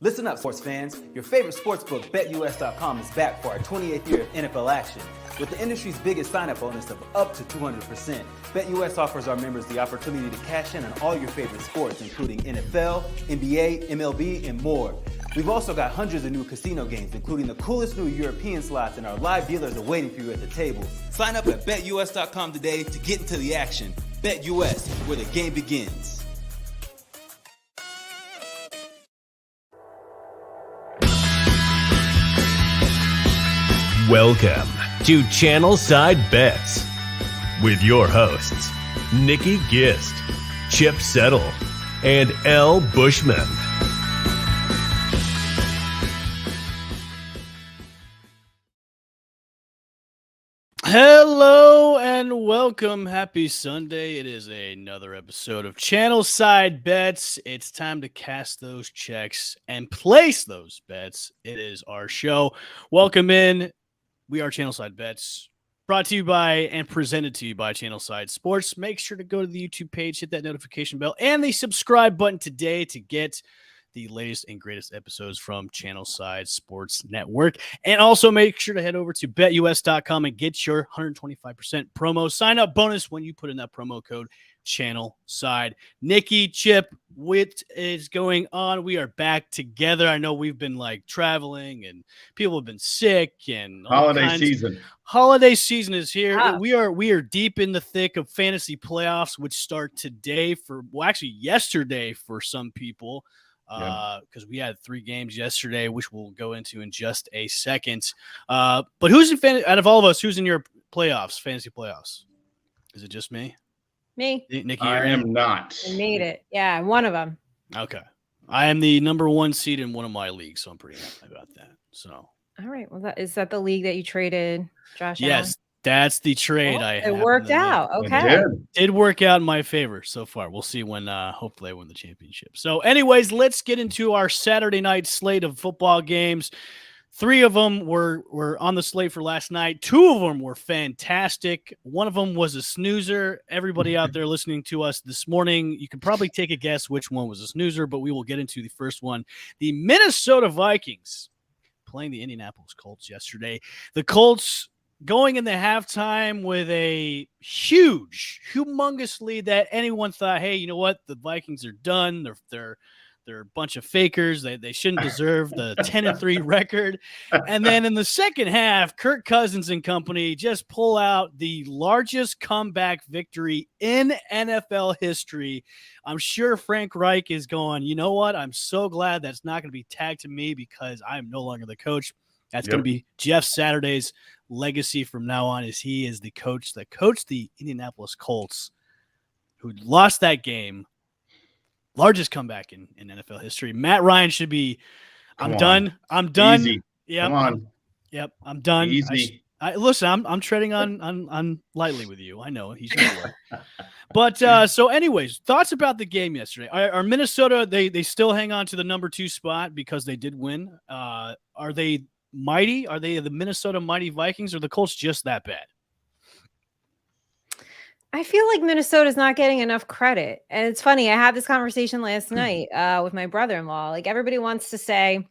Listen up, sports fans. Your favorite sportsbook, BetUS.com, is back for our 28th year of NFL action. With the industry's biggest sign-up bonus of up to 200%, BetUS offers our members the opportunity to cash in on all your favorite sports, including NFL, NBA, MLB, and more. We've also got hundreds of new casino games, including the coolest new European slots, and our live dealers are waiting for you at the table. Sign up at BetUS.com today to get into the action. BetUS, where the game begins. Welcome to Channelside Bets with your hosts, Nikki Gist, Chip Settle, and L. Bushman. Hello and welcome. Happy Sunday. It is another episode of Channelside Bets. It's time to cast those checks and place those bets. It is our show. Welcome in. We are Channelside Bets, brought to you by and presented to you by Channelside Sports. Make sure to go to the YouTube page, hit that notification bell, and the subscribe button today to get the latest and greatest episodes from Channelside Sports Network. And also make sure to head over to betus.com and get your 125% promo sign-up bonus when you put in that promo code Channelside. Nikki, Chip, what is going on? We are back together. I know we've been traveling and people have been sick and holiday season. Holiday season is here. Wow. We are deep in the thick of fantasy playoffs, which start today yesterday for some people. Because we had 3 games yesterday, which we'll go into in just a second. But who's out of all of us, who's in your fantasy playoffs? Is it just me? Me. Nikki, I am not. I made it. Yeah, one of them. Okay. I am the number 1 seed in one of my leagues, so I'm pretty happy about that. So. All right. Well, is that the league that you traded Josh Allen? Yes, that's the trade. It worked out. Okay. It did work out in my favor so far. We'll see when hopefully I win the championship. So anyways, let's get into our Saturday night slate of football games. 3 of them were on the slate for last night. 2 of them were fantastic. One of them was a snoozer. Everybody out there listening to us this morning, you can probably take a guess which one was a snoozer, but we will get into the first one. The Minnesota Vikings playing the Indianapolis Colts yesterday. The Colts going in the halftime with a humongous lead that anyone thought, hey, you know what? The Vikings are done. They're a bunch of fakers. They shouldn't deserve the 10-3 record. And then in the second half, Kirk Cousins and company just pull out the largest comeback victory in NFL history. I'm sure Frank Reich is going, you know what? I'm so glad that's not going to be tagged to me because I'm no longer the coach. That's going to be Jeff Saturday's legacy from now on, as he is the coach that coached the Indianapolis Colts, who lost that game. Largest comeback in NFL history. Matt Ryan should be, I'm done. Easy. Yep. Come on. Yep. I'm done. Easy. Listen, I'm treading on lightly with you. I know he's going to But so anyways, thoughts about the game yesterday. Are Minnesota, they still hang on to the number 2 spot because they did win. Are they mighty? Are they the Minnesota Mighty Vikings, or the Colts just that bad? I feel like Minnesota's not getting enough credit. And it's funny. I had this conversation last night with my brother-in-law. Like, everybody wants to say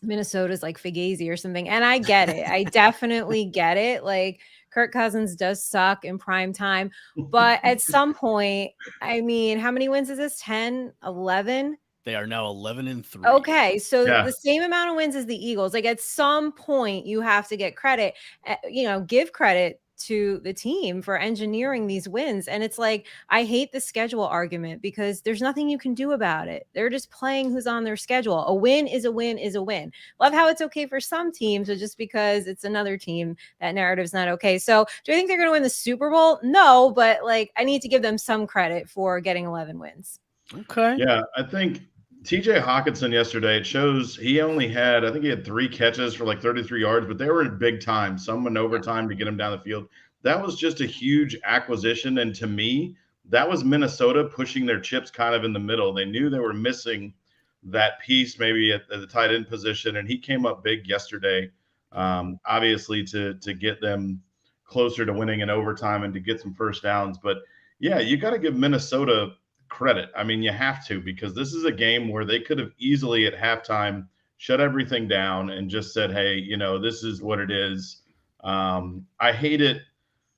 Minnesota's like Fugazi or something. And I get it. I definitely get it. Like, Kirk Cousins does suck in prime time. But at some point, I mean, how many wins is this? 10, 11? They are now 11-3. Okay, so the same amount of wins as the Eagles. Like, at some point, you have to get credit, give credit to the team for engineering these wins. And it's like, I hate the schedule argument because there's nothing you can do about it. They're just playing who's on their schedule. A win is a win is a win. Love how it's okay for some teams, but just because it's another team, that narrative's not okay. So do I think they're going to win the Super Bowl? No, but I need to give them some credit for getting 11 wins. Okay. Yeah, I think TJ Hawkinson yesterday, it shows he only had, I think he had 3 catches for 33 yards, but they were in big time, some in overtime to get him down the field. That was just a huge acquisition. And to me, that was Minnesota pushing their chips kind of in the middle. They knew they were missing that piece maybe at the tight end position. And he came up big yesterday, obviously to get them closer to winning in overtime and to get some first downs. But yeah, you got to give Minnesota credit. I mean, you have to, because this is a game where they could have easily at halftime shut everything down and just said, hey, this is what it is. I hate it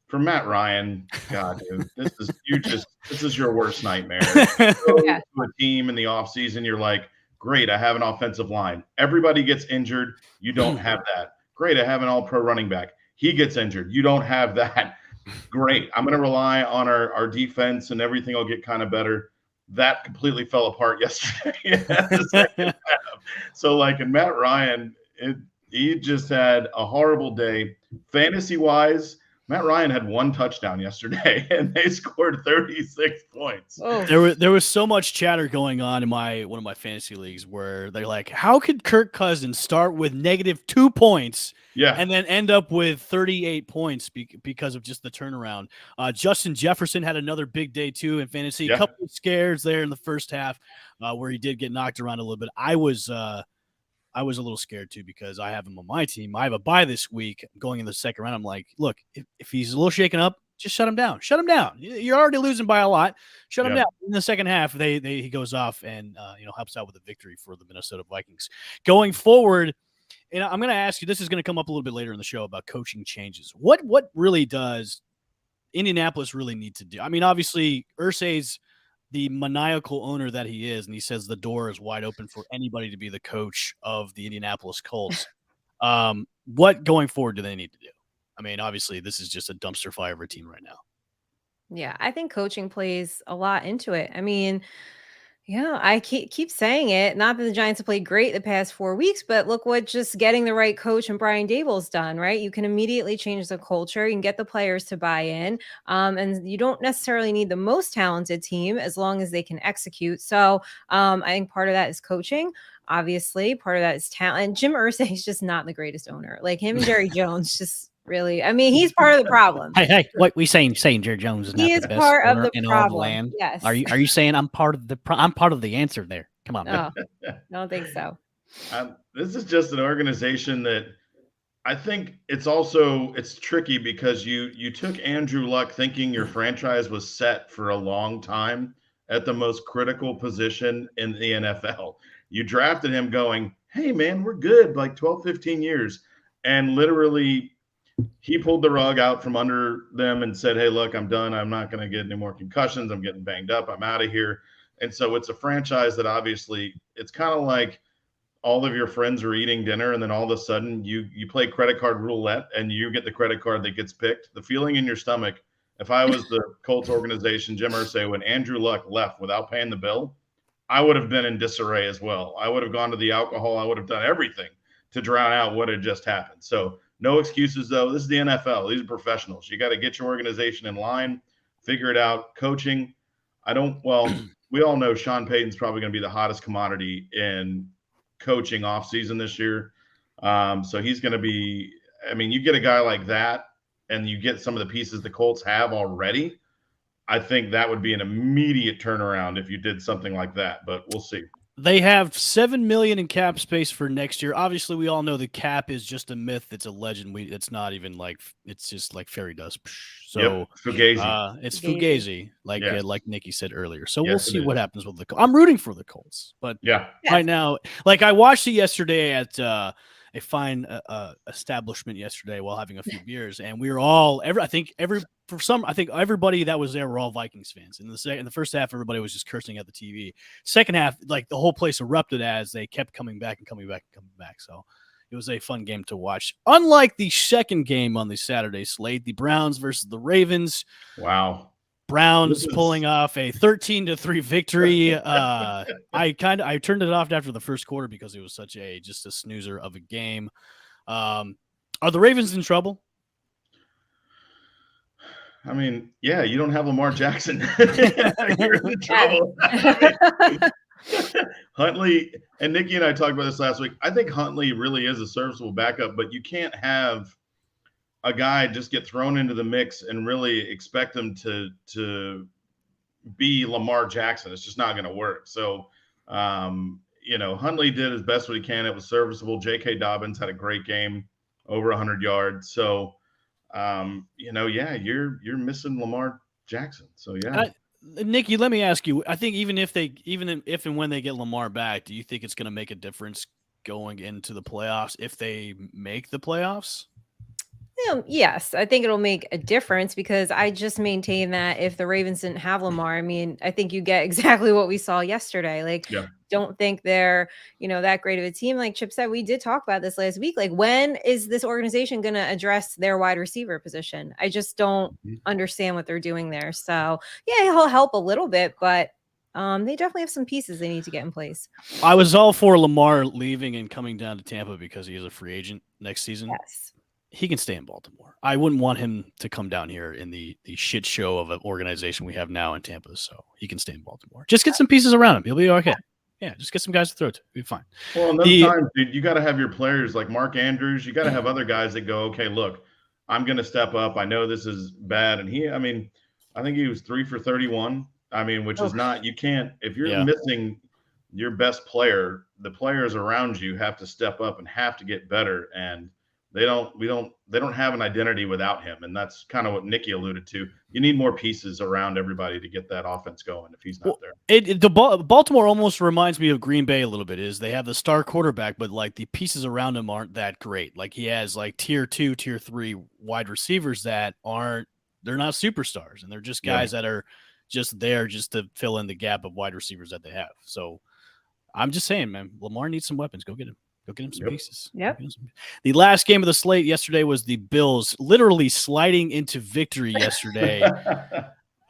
for Matt Ryan. God, dude, this is your worst nightmare. Go Yeah. to a team in the offseason, you're like, great, I have an offensive line. Everybody gets injured. You don't have that. Great, I have an all-pro running back. He gets injured. You don't have that. Great. I'm going to rely on our defense and everything will get kind of better. That completely fell apart yesterday. So, like, in Matt Ryan, he just had a horrible day. Fantasy-wise, Matt Ryan had 1 touchdown yesterday, and they scored 36 points. Oh. There was so much chatter going on in one of my fantasy leagues where they're like, how could Kirk Cousins start with -2 points and then end up with 38 points because of just the turnaround? Justin Jefferson had another big day too in fantasy. A couple of scares there in the first half where he did get knocked around a little bit. I was a little scared too because I have him on my team. I have a bye this week going in the second round. I'm like, look, if he's a little shaken up, just shut him down. Shut him down. You're already losing by a lot. Shut him down. In the second half, he goes off and helps out with the victory for the Minnesota Vikings. Going forward, and I'm going to ask you, this is going to come up a little bit later in the show about coaching changes. What really does Indianapolis really need to do? I mean, obviously, Irsay's the maniacal owner that he is, and he says the door is wide open for anybody to be the coach of the Indianapolis Colts. What going forward do they need to do? I mean, obviously, this is just a dumpster fire of a team right now. Yeah, I think coaching plays a lot into it. I mean, yeah, I keep saying it. Not that the Giants have played great the past 4 weeks, but look what just getting the right coach and Brian Daboll's done, right? You can immediately change the culture. You can get the players to buy in. And you don't necessarily need the most talented team as long as they can execute. So I think part of that is coaching. Obviously, part of that is talent. Jim Irsay is just not the greatest owner. Like him and Jerry Jones just really, I mean, he's part of the problem. Hey, what we saying Jerry Jones is not He the is best part of owner the in all the problem. land? Yes. Are you saying I'm part of the answer there? Come on. Oh, I don't think so. This is just an organization that I think it's tricky because you took Andrew Luck thinking your franchise was set for a long time at the most critical position in the NFL. You drafted him going, hey, man, we're good, like 12, 15 years. And literally he pulled the rug out from under them and said, hey, look, I'm done. I'm not going to get any more concussions. I'm getting banged up. I'm out of here. And so it's a franchise that obviously it's kind of like all of your friends are eating dinner and then all of a sudden you play credit card roulette and you get the credit card that gets picked. The feeling in your stomach, if I was the Colts organization, Jim Irsay, when Andrew Luck left without paying the bill, I would have been in disarray as well. I would have gone to the alcohol. I would have done everything to drown out what had just happened. So no excuses, though. This is the NFL. These are professionals. You got to get your organization in line, figure it out. Coaching, we all know Sean Payton's probably going to be the hottest commodity in coaching offseason this year. So he's going to be – I mean, you get a guy like that and you get some of the pieces the Colts have already, I think that would be an immediate turnaround if you did something like that, but we'll see. They have $7 million in cap space for next year. Obviously, we all know the cap is just a myth. It's a legend. It's not even like it's just like fairy dust. So Fugazi. It's Fugazi, like Nikki said earlier. So we'll see what happens with the Colts. I'm rooting for the Colts, but right now, like I watched it yesterday at a fine establishment yesterday while having a few beers, and we were all I think everybody that was there were all Vikings fans. In the first half, everybody was just cursing at the TV. Second half, like the whole place erupted as they kept coming back. So it was a fun game to watch. Unlike the second game on the Saturday slate, the Browns versus the Ravens. Wow. Browns pulling off a 13-3 victory. I turned it off after the first quarter because it was just a snoozer of a game. Are the Ravens in trouble? I mean, yeah, you don't have Lamar Jackson. You're in trouble. Huntley, and Nikki and I talked about this last week. I think Huntley really is a serviceable backup, but you can't have a guy just get thrown into the mix and really expect him to be Lamar Jackson. It's just not going to work. So, Huntley did his best what he can. It was serviceable. J.K. Dobbins had a great game, over 100 yards. So, you're missing Lamar Jackson. So, yeah. Nikki, let me ask you. I think even if and when they get Lamar back, do you think it's going to make a difference going into the playoffs if they make the playoffs? Yes, I think it'll make a difference because I just maintain that if the Ravens didn't have Lamar, I mean, I think you get exactly what we saw yesterday. Like, Yeah. don't think they're, that great of a team. Like Chip said, we did talk about this last week. Like, when is this organization going to address their wide receiver position? I just don't understand what they're doing there. So, yeah, he'll help a little bit, but they definitely have some pieces they need to get in place. I was all for Lamar leaving and coming down to Tampa because he is a free agent next season. Yes. He can stay in Baltimore. I wouldn't want him to come down here in the shit show of an organization we have now in Tampa. So he can stay in Baltimore. Just get some pieces around him. He'll be okay. Yeah, just get some guys to throw to. He'll be fine. Well, in those times, dude, you got to have your players like Mark Andrews. You got to have other guys that go, okay, look, I'm going to step up. I know this is bad. And I think he was 3 for 31. Which is not, you can't, if you're missing your best player, the players around you have to step up and have to get better. And they don't have an identity without him. And that's kind of what Nikki alluded to. You need more pieces around everybody to get that offense going if he's not there. Baltimore almost reminds me of Green Bay a little bit. Is they have the star quarterback, but like the pieces around him aren't that great. Like he has like tier 2, tier 3 wide receivers they're not superstars. And they're just guys that are just there just to fill in the gap of wide receivers that they have. So I'm just saying, man, Lamar needs some weapons. Go get him. Go get him some pieces. Yep. The last game of the slate yesterday was the Bills literally sliding into victory yesterday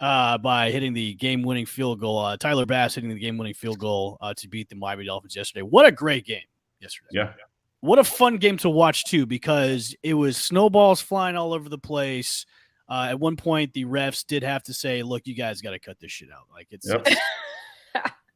by hitting the game-winning field goal. Tyler Bass hitting the game-winning field goal to beat the Miami Dolphins yesterday. What a great game yesterday. Yeah. What a fun game to watch, too, because it was snowballs flying all over the place. At one point, the refs did have to say, look, you guys got to cut this shit out. Like, it's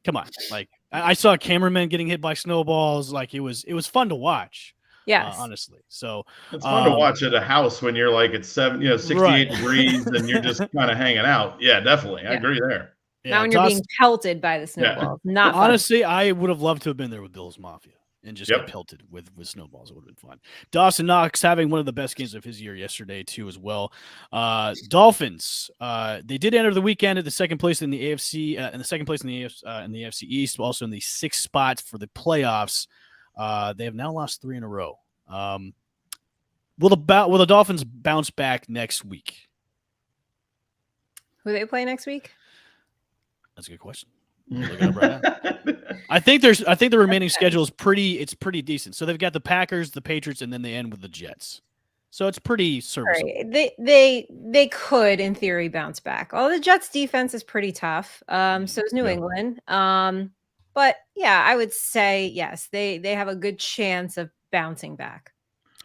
come on. Like, I saw cameramen getting hit by snowballs. Like, it was fun to watch. Yes. Honestly. So it's fun to watch at a house when you're like at 68 degrees and you're just kind of hanging out. Yeah, definitely. I agree there. Now when you're being pelted by the snowballs. Not fun. Honestly, I would have loved to have been there with Bill's Mafia and just get pelted with snowballs. It would have been fun. Dawson Knox having one of the best games of his year yesterday too, as well. Dolphins. They did enter the weekend at the second place in the AFC, and the second place in the AFC East, also in the 6th spot for the playoffs. They have now lost 3 in a row. Will the Dolphins bounce back next week? Who they play next week? That's a good question. Look it up right now. I think the remaining schedule is pretty decent. So they've got the Packers, the Patriots, and then they end with the Jets. So it's pretty serviceable. Right. They could, in theory, bounce back. Oh, the Jets defense is pretty tough. So is New England. But yeah, I would say yes, they have a good chance of bouncing back.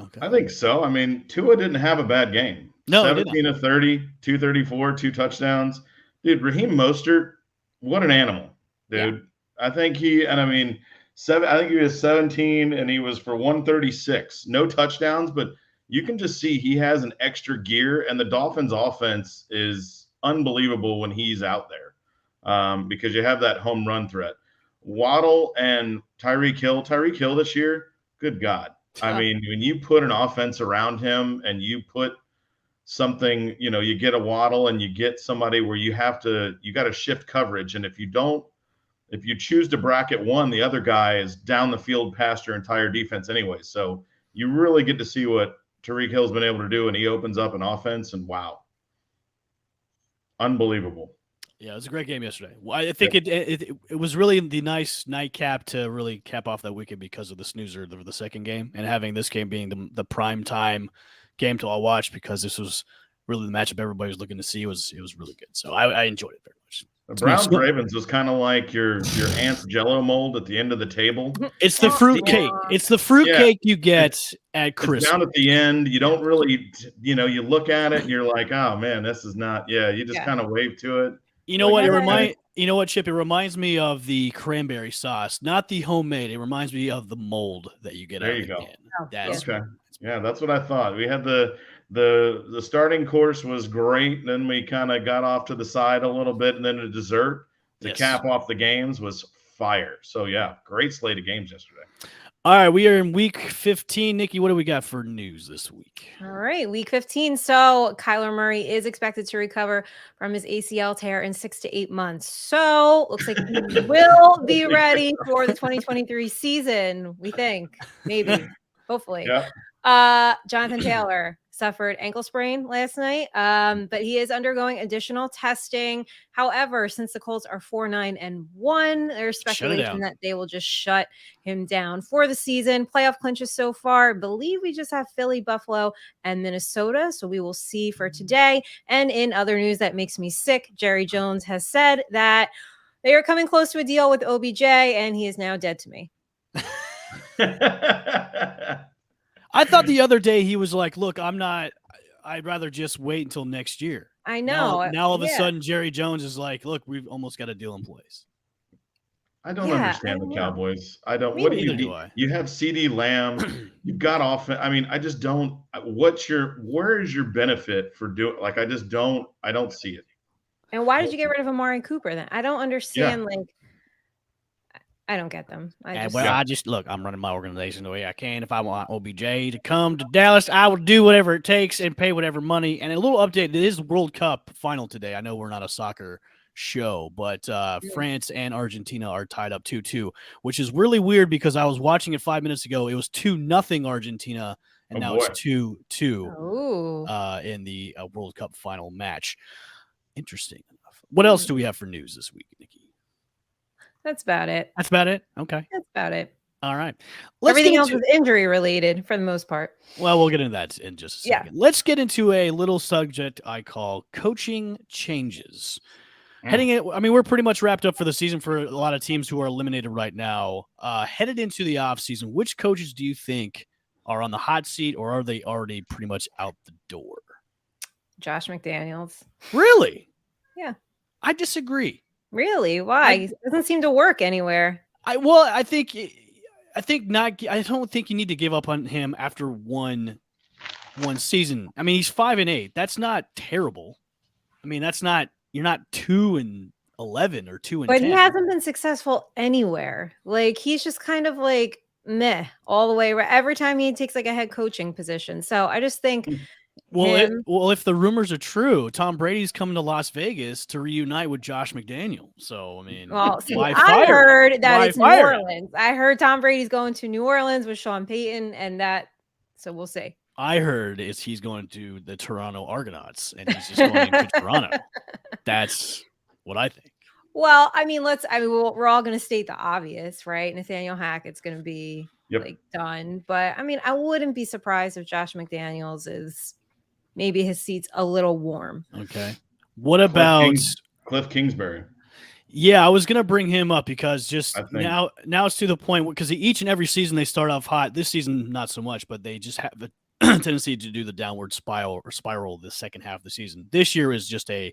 Okay. I think so. Tua didn't have a bad game. No, 17 of 30, 234, 2 touchdowns. Dude, Raheem Mostert, what an animal, dude. Yeah. I think he was 17 and he was for 136. No touchdowns, but you can just see he has an extra gear, and the Dolphins offense is unbelievable when he's out there because you have that home run threat. Waddle and Tyreek Hill this year, good God. When you put an offense around him and you put something, you get a Waddle and you get somebody where you got to shift coverage. And if you choose to bracket one, the other guy is down the field past your entire defense anyway. So you really get to see what Tyreek Hill's been able to do, and he opens up an offense, and wow. Unbelievable. Yeah, it was a great game yesterday. I think it was really the nice nightcap to really cap off that weekend because of the snoozer of the second game, and having this game being the prime time game to all watch, because this was really the matchup everybody was looking to see. It was really good. So I enjoyed it very much. The Browns Ravens was kind of like your aunt's Jello mold at the end of the table. It's the fruit cake. It's the fruit cake you get at Christmas. Down at the end, you don't really, you look at it and you're like, oh man, this is not. Yeah, you just kind of wave to it. You know what? You know what, Chip? It reminds me of the cranberry sauce, not the homemade. It reminds me of the mold that you get. There you go. Okay. Yeah, that's what I thought. We had the starting course was great. Then we kind of got off to the side a little bit, and then the dessert to cap off the games was fire. So yeah, great slate of games yesterday. All right, we are in week 15. Nikki, what do we got for news this week? All right, week 15. So Kyler Murray is expected to recover from his ACL tear in 6 to 8 months. So looks like he will be ready for the 2023 season. We think, maybe, hopefully. Yeah. Jonathan Taylor suffered ankle sprain last night, but he is undergoing additional testing. However, since the Colts are 4-9-1, there's speculation that they will just shut him down for the season. Playoff clinches so far, I believe we just have Philly, Buffalo, and Minnesota. So we will see for today. And in other news that makes me sick, Jerry Jones has said that they are coming close to a deal with OBJ, and he is now dead to me. I thought the other day he was like, look, I'd rather just wait until next year. I know. Now all of a sudden, Jerry Jones is like, look, we've almost got a deal in place. I don't understand the Cowboys. I don't. What do you do? You have CeeDee Lamb. You've got offense. I mean, I just don't. Where is your benefit for doing? Like, I don't see it. And why did you get rid of Amari Cooper then? I don't understand. Like, I don't get them. I just look, I'm running my organization the way I can. If I want OBJ to come to Dallas, I will do whatever it takes and pay whatever money. And a little update, it is World Cup final today. I know we're not a soccer show, but France and Argentina are tied up 2-2, which is really weird because I was watching it 5 minutes ago. It was 2-0 Argentina, and now it's 2-2 in the World Cup final match. Interesting enough. What else do we have for news this week, Nikki? That's about it. That's about it? Okay. That's about it. All right. Everything else is injury related for the most part. Well, we'll get into that in just a second. Let's get into a little subject I call coaching changes. We're pretty much wrapped up for the season for a lot of teams who are eliminated right now. Headed into the offseason, which coaches do you think are on the hot seat, or are they already pretty much out the door? Josh McDaniels. Really? Yeah. I disagree. Really? Why? It doesn't seem to work anywhere. I don't think you need to give up on him after one season. I mean, he's 5-8. That's not terrible. I mean, you're not 2-11 or 2-10. But he hasn't been successful anywhere. Like, he's just kind of like meh all the way. Every time he takes like a head coaching position. So I just think. Well, if the rumors are true, Tom Brady's coming to Las Vegas to reunite with Josh McDaniel. So, I mean, I heard that it's New Orleans. I heard Tom Brady's going to New Orleans with Sean Payton, so we'll see. I heard he's going to the Toronto Argonauts, and he's just going to Toronto. That's what I think. Well, I mean, we're all going to state the obvious, right? Nathaniel Hackett's going to be done, but I mean, I wouldn't be surprised if Josh McDaniels is. Maybe his seat's a little warm. Okay. What about Cliff Kingsbury? Yeah, I was going to bring him up because now it's to the point because each and every season they start off hot. This season, not so much, but they just have the tendency to do the downward spiral the second half of the season. This year is just a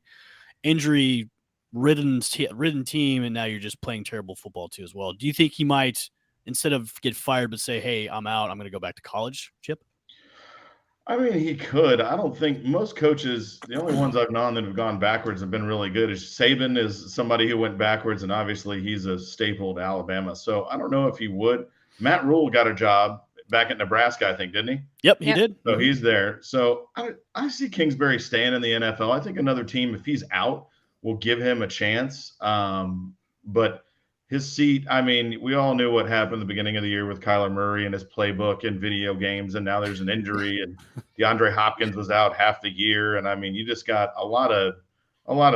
injury-ridden team, and now you're just playing terrible football too as well. Do you think he might, instead of get fired, but say, hey, I'm out, I'm going to go back to college, Chip? I mean, he could. I don't think most coaches, the only ones I've known that have gone backwards and been really good is Saban is somebody who went backwards, and obviously he's a staple to Alabama. So I don't know if he would. Matt Rule got a job back at Nebraska, I think, didn't he? Yep, he did. So he's there. So I see Kingsbury staying in the NFL. I think another team, if he's out, will give him a chance. But his seat, I mean, we all knew what happened at the beginning of the year with Kyler Murray and his playbook and video games, and now there's an injury, and DeAndre Hopkins was out half the year. And I mean, you just got a lot of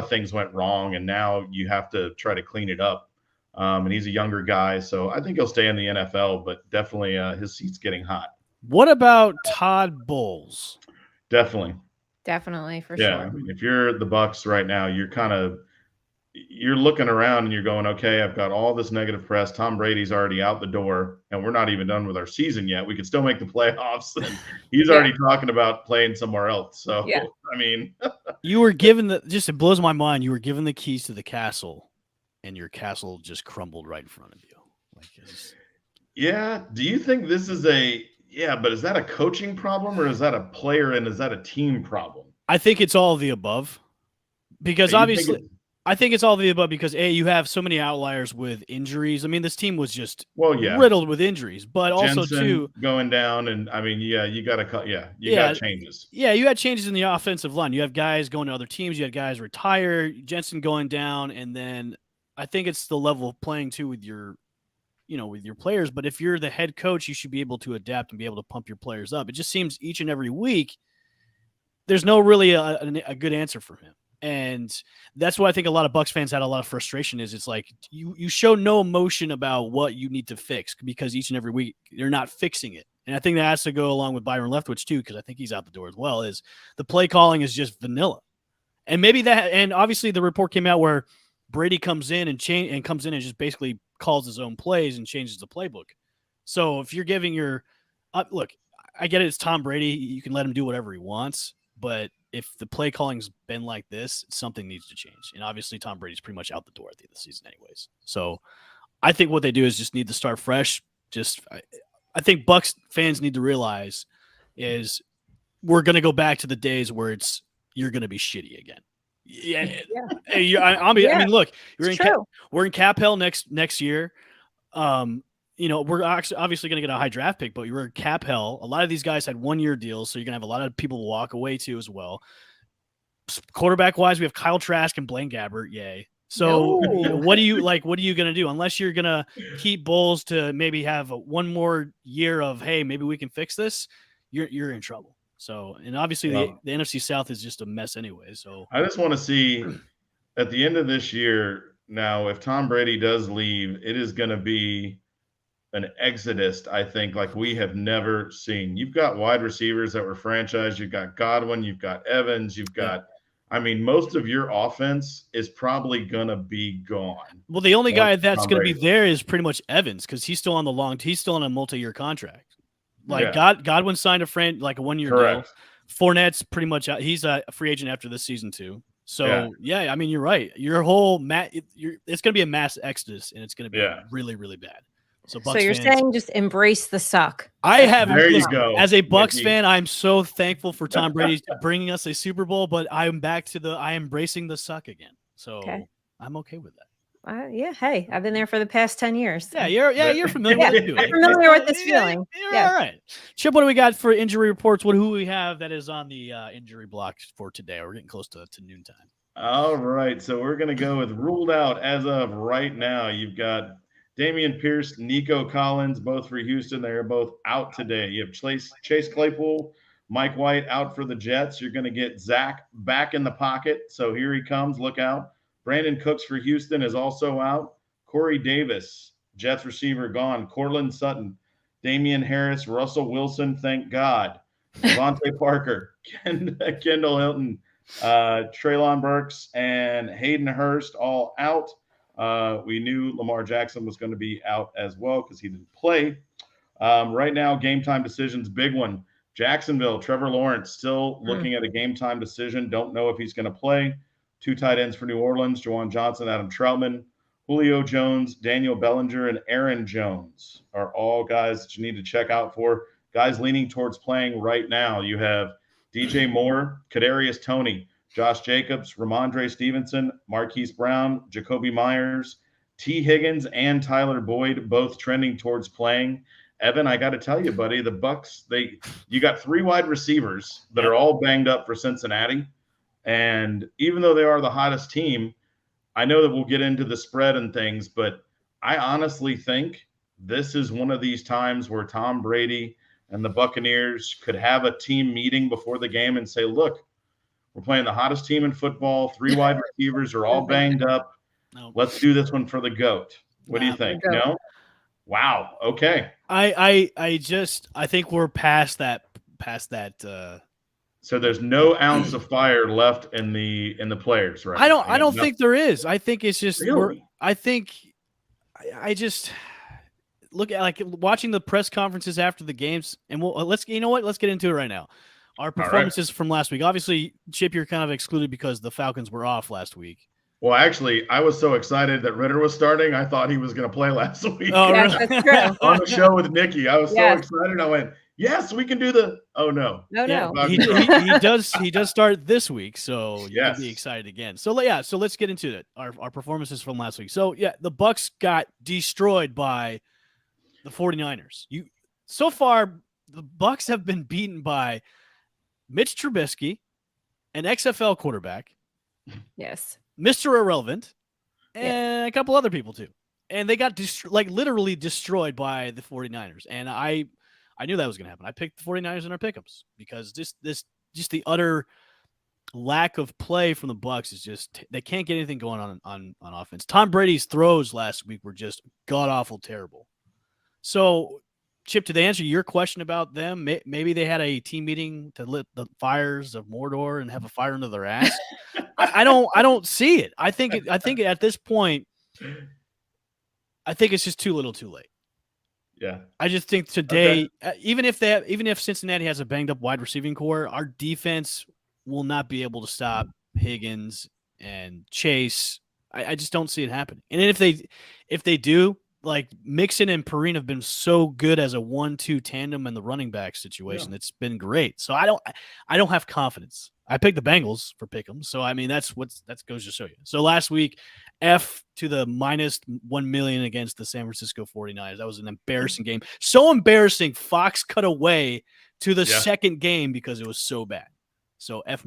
things went wrong, and now you have to try to clean it up. And he's a younger guy, so I think he'll stay in the NFL, but definitely his seat's getting hot. What about Todd Bowles? Definitely, for sure. I mean, if you're the Bucs right now, you're looking around and you're going, okay, I've got all this negative press. Tom Brady's already out the door, and we're not even done with our season yet. We could still make the playoffs, and he's already talking about playing somewhere else. So, I mean, you were given it blows my mind. You were given the keys to the castle, and your castle just crumbled right in front of you. Yeah. Do you think this is but is that a coaching problem, or is that a player, and is that a team problem? I think it's all of the above, because obviously. I think it's all of the above because you have so many outliers with injuries. I mean, this team was just yeah, riddled with injuries, but also Jensen too going down, and I mean, yeah, you got to cut. Yeah, you Yeah. got changes. Yeah, you had changes in the offensive line. You have guys going to other teams. You had guys retire. Jensen going down, and then I think it's the level of playing too with your players. But if you're the head coach, you should be able to adapt and be able to pump your players up. It just seems each and every week there's no really a good answer for him. And that's why I think a lot of Bucs fans had a lot of frustration is it's like you show no emotion about what you need to fix because each and every week you're not fixing it. And I think that has to go along with Byron Leftwich too, because I think he's out the door as well, is the play calling is just vanilla. And maybe that, and obviously the report came out where Brady comes in and just basically calls his own plays and changes the playbook. So if you're giving your look, I get it, it's Tom Brady. You can let him do whatever he wants. But if the play calling's been like this, something needs to change. And obviously Tom Brady's pretty much out the door at the end of the season anyways. So I think what they do is just need to start fresh. I think Bucs fans need to realize is we're going to go back to the days where you're going to be shitty again. Yeah. I mean, look, we're in cap hell next year. We're obviously going to get a high draft pick, but we're in cap hell. A lot of these guys had 1-year deals, so you're going to have a lot of people walk away too as well. Quarterback wise, we have Kyle Trask and Blaine Gabbert. Yay. So what are you going to do? Unless you're going to keep Bulls to maybe have one more year of, hey, maybe we can fix this, you're in trouble. So, and obviously the NFC South is just a mess anyway. So I just want to see at the end of this year, now, if Tom Brady does leave, it is going to be an exodus, I think, like we have never seen. You've got wide receivers that were franchised. You've got Godwin. You've got Evans. You've got I mean, most of your offense is probably going to be gone. Well, the only guy that's going to be there is pretty much Evans because he's still on he's still on a multi-year contract. Like Godwin signed a 1-year deal. Fournette's pretty much out. He's a free agent after this season too. So I mean, you're right. Your whole it's going to be a mass exodus, and it's going to be really, really bad. So you're saying just embrace the suck. I have. There you go. As a Bucs fan, I'm so thankful for Tom Brady bringing us a Super Bowl, but I'm back to I am embracing the suck again. So I'm okay with that. Hey, I've been there for the past 10 years. You're familiar with it. I'm familiar with this feeling. All right. Chip, what do we got for injury reports? Who do we have that is on the injury block for today? We're getting close to noontime. All right. So we're going to go with ruled out as of right now. You've got Dameon Pierce, Nico Collins, both for Houston. They're both out today. You have Chase Claypool, Mike White out for the Jets. You're going to get Zach back in the pocket. So here he comes. Look out. Brandon Cooks for Houston is also out. Corey Davis, Jets receiver, gone. Cortland Sutton, Damian Harris, Russell Wilson, thank God. Devontae Parker, Kendall Hilton, Treylon Burks, and Hayden Hurst all out. We knew Lamar Jackson was going to be out as well because he didn't play. Right now, game time decisions, big one. Jacksonville, Trevor Lawrence still looking at a game time decision. Don't know if he's going to play. 2 tight ends for New Orleans, Juwan Johnson, Adam Troutman, Julio Jones, Daniel Bellinger, and Aaron Jones are all guys that you need to check out for. Guys leaning towards playing right now. You have DJ Moore, Kadarius Toney, Josh Jacobs, Ramondre Stevenson, Marquise Brown, Jacoby Myers, T. Higgins, and Tyler Boyd, both trending towards playing. Evan, I got to tell you, buddy, the Bucs, you got 3 wide receivers that are all banged up for Cincinnati. And even though they are the hottest team, I know that we'll get into the spread and things, but I honestly think this is one of these times where Tom Brady and the Buccaneers could have a team meeting before the game and say, look, we're playing the hottest team in football. 3 wide receivers are all banged up. Let's do this one for the GOAT. What do you think? No? Wow. Okay. I think we're past that. So there's no ounce of fire left in the players, right? I don't think there is. I think it's just really? I just look at watching the press conferences after the games, and let's get into it right now. Our performances from last week. Obviously, Chip, you're kind of excluded because the Falcons were off last week. Well, actually, I was so excited that Ritter was starting. I thought he was going to play last week. Oh, yes, really? That's true. On the show with Nikki. I was so excited. I went, Yes, we can do the. Oh no. No, Yeah, no. he does start this week, so you can be Yes. excited again. So yeah, so let's get into it. Our performances from last week. So yeah, the Bucks got destroyed by the 49ers. So far the Bucks have been beaten by Mitch Trubisky, an XFL quarterback, Yes. Mr. Irrelevant, Yes. and a couple other people too. And they got literally destroyed by the 49ers. And I knew that was going to happen. I picked the 49ers in our pickups because just the utter lack of play from the Bucks is just they can't get anything going on offense. Tom Brady's throws last week were just god awful terrible. So, Chip, to answer your question about them, maybe they had a team meeting to lit the fires of Mordor and have a fire under their ass. I don't see it. I think at this point, I think it's just too little, too late. Yeah. I just think today, even if Cincinnati has a banged up wide receiving core, our defense will not be able to stop Higgins and Chase. I just don't see it happening. And if they do, like Mixon and Perrine have been so good as a 1-2 tandem in the running back situation. Yeah. It's been great. So I don't have confidence. I picked the Bengals for pick'em. So I mean that goes to show you. So last week, F to the -1 million against the San Francisco 49ers. That was an embarrassing game. So embarrassing. Fox cut away to the second game because it was so bad. So F-.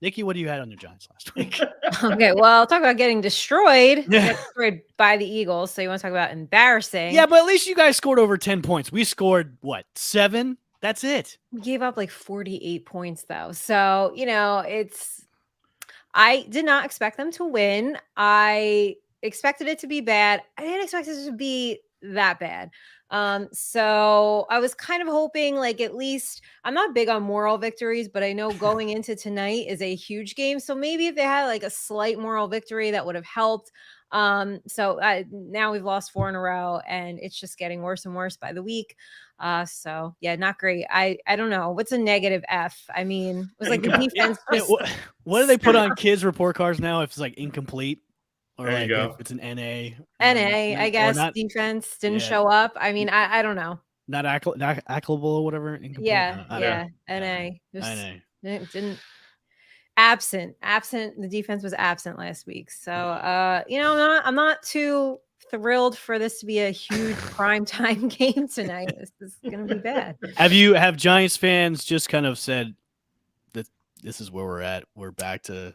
Nikki, what do you had on your Giants last week? Okay, well, talk about getting destroyed. Yeah. Destroyed by the Eagles. So you want to talk about embarrassing? Yeah, but at least you guys scored over 10 points. We scored what, 7? That's it. We gave up like 48 points though. So, I did not expect them to win. I expected it to be bad. I didn't expect it to be that bad. So I was kind of hoping like at least I'm not big on moral victories, but I know going into tonight is a huge game. So maybe if they had like a slight moral victory, that would have helped. So now we've lost 4 in a row and it's just getting worse and worse by the week. So yeah, not great. I don't know. What's a negative F? I mean, it was like the defense. What do they put on kids' report cards now if it's like incomplete? Or there you go. If it's an NA. I guess defense didn't show up. I mean, I don't know. Not applicable or whatever. Incomplete. Yeah. NA. NA. Didn't absent. The defense was absent last week. So I'm not too thrilled for this to be a huge primetime game tonight. This is gonna be bad. Have Giants fans just kind of said that this is where we're at? We're back to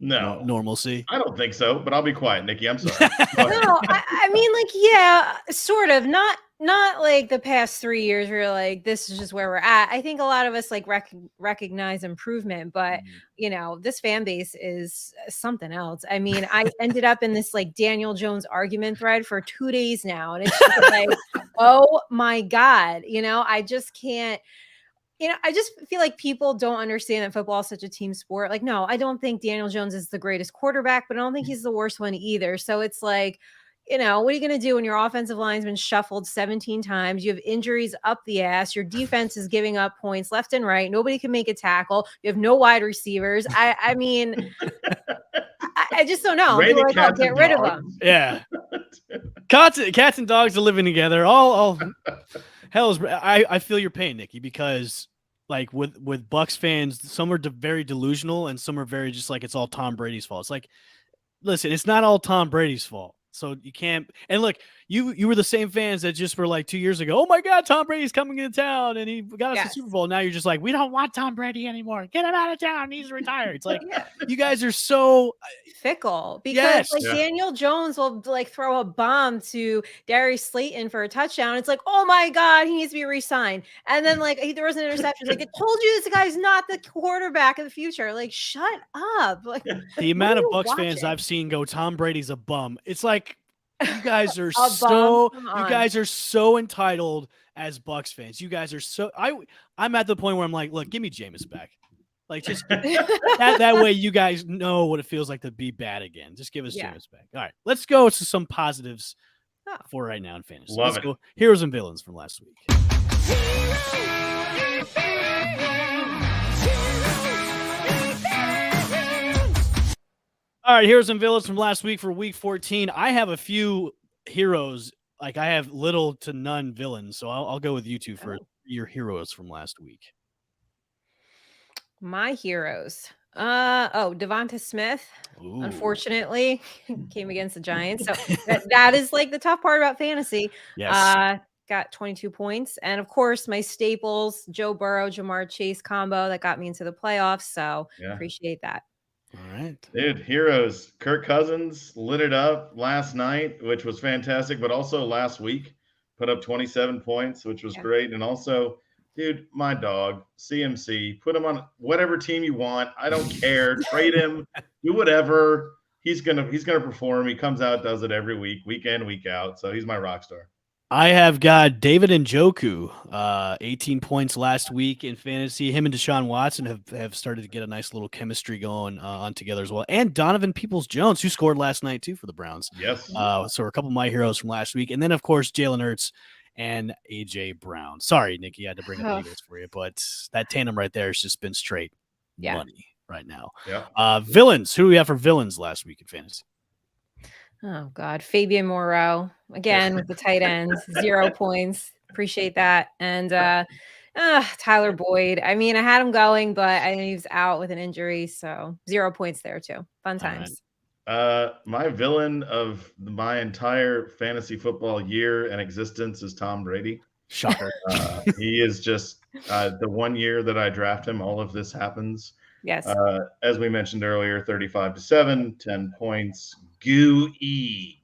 normalcy. I don't think so, but I'll be quiet, Nikki. I'm sorry. No, I mean, like, yeah, sort of. Not like the past 3 years where you're like, this is just where we're at. I think a lot of us like recognize improvement, but this fan base is something else. I mean, I ended up in this like Daniel Jones argument thread for 2 days now, and it's just like, oh my God, I just can't. I just feel like people don't understand that football is such a team sport. Like, no, I don't think Daniel Jones is the greatest quarterback, but I don't think he's the worst one either. So it's like, what are you going to do when your offensive line's been shuffled 17 times? You have injuries up the ass. Your defense is giving up points left and right. Nobody can make a tackle. You have no wide receivers. I mean, I just don't know. People are like, oh, get rid of them. Yeah. Cats and dogs are living together. All hell, I feel your pain, Nikki, because like with Bucks fans, some are very delusional and some are very just like it's all Tom Brady's fault. It's like, listen, it's not all Tom Brady's fault. So you can't. And look, you were the same fans that just were like 2 years ago, oh my God, Tom Brady's coming into town and he got us the Super Bowl. Now you're just like, we don't want Tom Brady anymore. Get him out of town. He's retired. It's like you guys are so fickle because Daniel Jones will like throw a bomb to Darius Slayton for a touchdown. It's like, oh my God, he needs to be re-signed. And then like there was an interception. Like, I told you this guy's not the quarterback of the future. Like, shut up. Like the amount of Bucks fans I've seen go, Tom Brady's a bum. It's like you guys are so entitled as Bucks fans. You guys are so I'm at the point where I'm like, look, give me Jameis back. Like just that way you guys know what it feels like to be bad again. Just give us Jameis back. All right, let's go to some positives for right now in fantasy. Let's go heroes and villains from last week. All right, heroes and villains from last week for week 14. I have a few heroes. Like I have little to none villains, so I'll go with you two your heroes from last week? My heroes. Devonta Smith. Ooh. Unfortunately, came against the Giants. So that is like the tough part about fantasy. Yes. Got 22 points. And of course, my staples, Joe Burrow, Jamar Chase combo that got me into the playoffs. So appreciate that. All right. Dude, heroes. Kirk Cousins lit it up last night, which was fantastic, but also last week put up 27 points, which was great. And also, dude, my dog, CMC, put him on whatever team you want. I don't care. Trade him, do whatever. He's gonna perform. He comes out, does it every week, week in, week out. So he's my rock star. I have got David Njoku, 18 points last week in fantasy. Him and Deshaun Watson have started to get a nice little chemistry going on together as well. And Donovan Peoples-Jones, who scored last night too for the Browns. Yes. So a couple of my heroes from last week. And then, of course, Jalen Hurts and A.J. Brown. Sorry, Nikki, I had to bring up the Eagles for you. But that tandem right there has just been straight money right now. Yeah. Villains. Who do we have for villains last week in fantasy? Oh, God. Fabian Moreau, again, with the tight ends, 0 points. Appreciate that. And Tyler Boyd. I mean, I had him going, but I know he was out with an injury. So 0 points there, too. Fun times. My villain of my entire fantasy football year and existence is Tom Brady. Shocker. He is just the 1 year that I draft him, all of this happens. Yes. As we mentioned earlier, 35-7, 10 points. Gooey.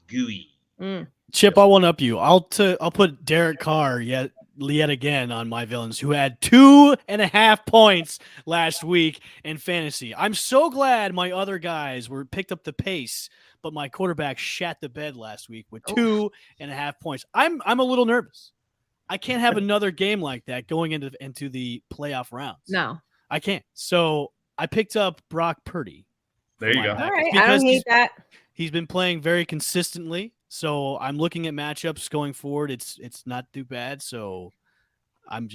Chip, I'll one up you. I'll put Derek Carr yet again on my villains, who had 2.5 points last week in fantasy. I'm so glad my other guys picked up the pace, but my quarterback shat the bed last week with 2.5 points. I'm a little nervous. I can't have another game like that going into the playoff rounds. No, I can't. So I picked up Brock Purdy. There you go. All right. I don't hate that. He's been playing very consistently, so I'm looking at matchups going forward. It's not too bad. So I'm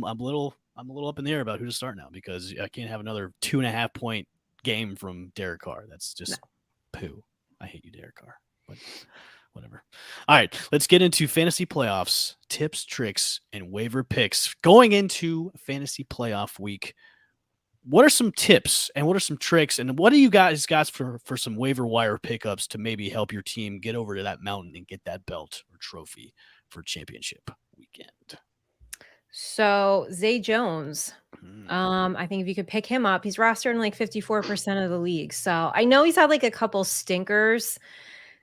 a little up in the air about who to start now, because I can't have another 2.5 point game from Derek Carr. That's just poo. I hate you, Derek Carr. But whatever. All right, let's get into fantasy playoffs, tips, tricks, and waiver picks going into fantasy playoff week. What are some tips and what are some tricks, and what do you guys got for some waiver wire pickups to maybe help your team get over to that mountain and get that belt or trophy for championship weekend? So Zay Jones, I think if you could pick him up, he's rostered in like 54% of the league. So I know he's had like a couple stinkers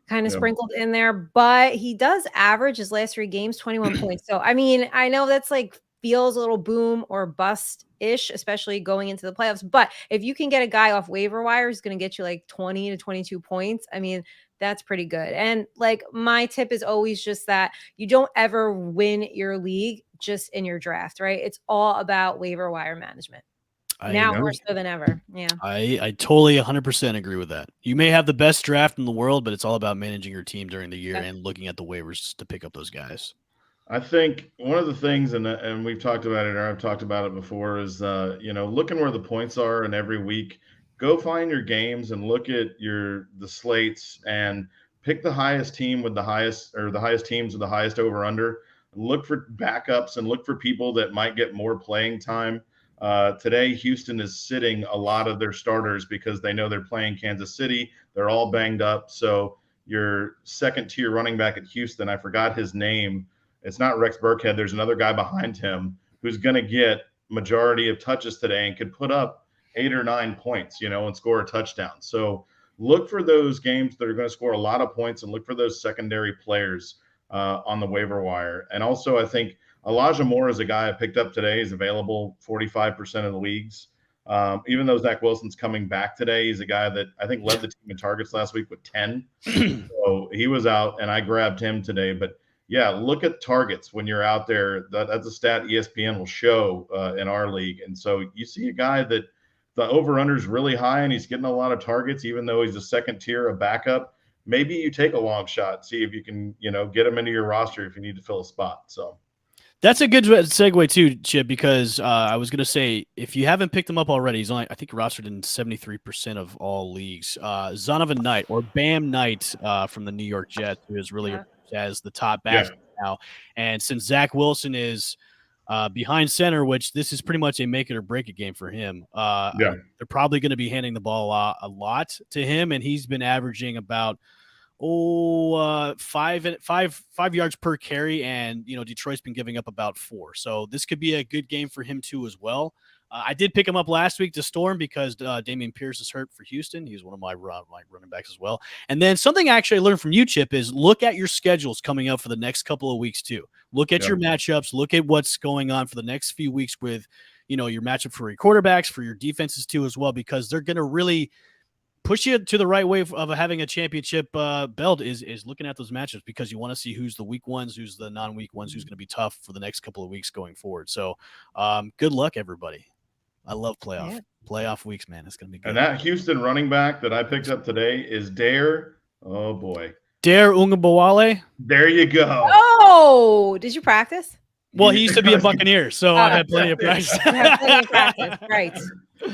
kind of sprinkled in there, but he does average his last 3 games 21 points. So I mean, I know that's like feels a little boom or bust ish, especially going into the playoffs. But if you can get a guy off waiver wire who's going to get you like 20 to 22 points, I mean, that's pretty good. And like my tip is always just that you don't ever win your league just in your draft, right? It's all about waiver wire management. Now more so than ever. Yeah. I totally 100% agree with that. You may have the best draft in the world, but it's all about managing your team during the year and looking at the waivers to pick up those guys. I think one of the things, and we've talked about it, or I've talked about it before, is looking where the points are, and every week, go find your games and look at the slates and pick the highest team with the highest, or the highest teams with the highest over under. Look for backups and look for people that might get more playing time. Today, Houston is sitting a lot of their starters because they know they're playing Kansas City. They're all banged up. So your second tier running back at Houston, I forgot his name. It's not Rex Burkhead. There's another guy behind him who's going to get majority of touches today and could put up 8 or 9 points, and score a touchdown. So look for those games that are going to score a lot of points and look for those secondary players on the waiver wire. And also, I think Elijah Moore is a guy I picked up today. He's available 45% of the leagues. Even though Zach Wilson's coming back today, he's a guy that I think led the team in targets last week with 10. So he was out, and I grabbed him today. But yeah, look at targets when you're out there. That's a stat ESPN will show in our league. And so you see a guy that the over-under is really high and he's getting a lot of targets, even though he's a second tier, a backup. Maybe you take a long shot, see if you can, get him into your roster if you need to fill a spot. So that's a good segue too, Chip, because I was going to say, if you haven't picked him up already, he's only, I think, rostered in 73% of all leagues. Zonovan Knight, or Bam Knight, from the New York Jets, who is really as the top back now. And since Zach Wilson is behind center, which this is pretty much a make it or break it game for him. Yeah. They're probably going to be handing the ball a lot to him, and he's been averaging about 5 yards per carry, and Detroit's been giving up about 4. So this could be a good game for him too as well. I did pick him up last week to storm because Dameon Pierce is hurt for Houston. He's one of my running backs as well. And then something actually I learned from you, Chip, is look at your schedules coming up for the next couple of weeks too. Look at your matchups. Look at what's going on for the next few weeks with, your matchup for your quarterbacks, for your defenses too as well, because they're going to really push you to the right way of having a championship belt is looking at those matchups, because you want to see who's the weak ones, who's the non-weak ones, who's going to be tough for the next couple of weeks going forward. So good luck, everybody. I love playoff weeks, man. It's going to be good. And that Houston running back that I picked up today is Dare. Oh, boy. Dare Ungabawale. There you go. Oh, did you practice? Well, he used to be a Buccaneer, so I had plenty of practice. Right.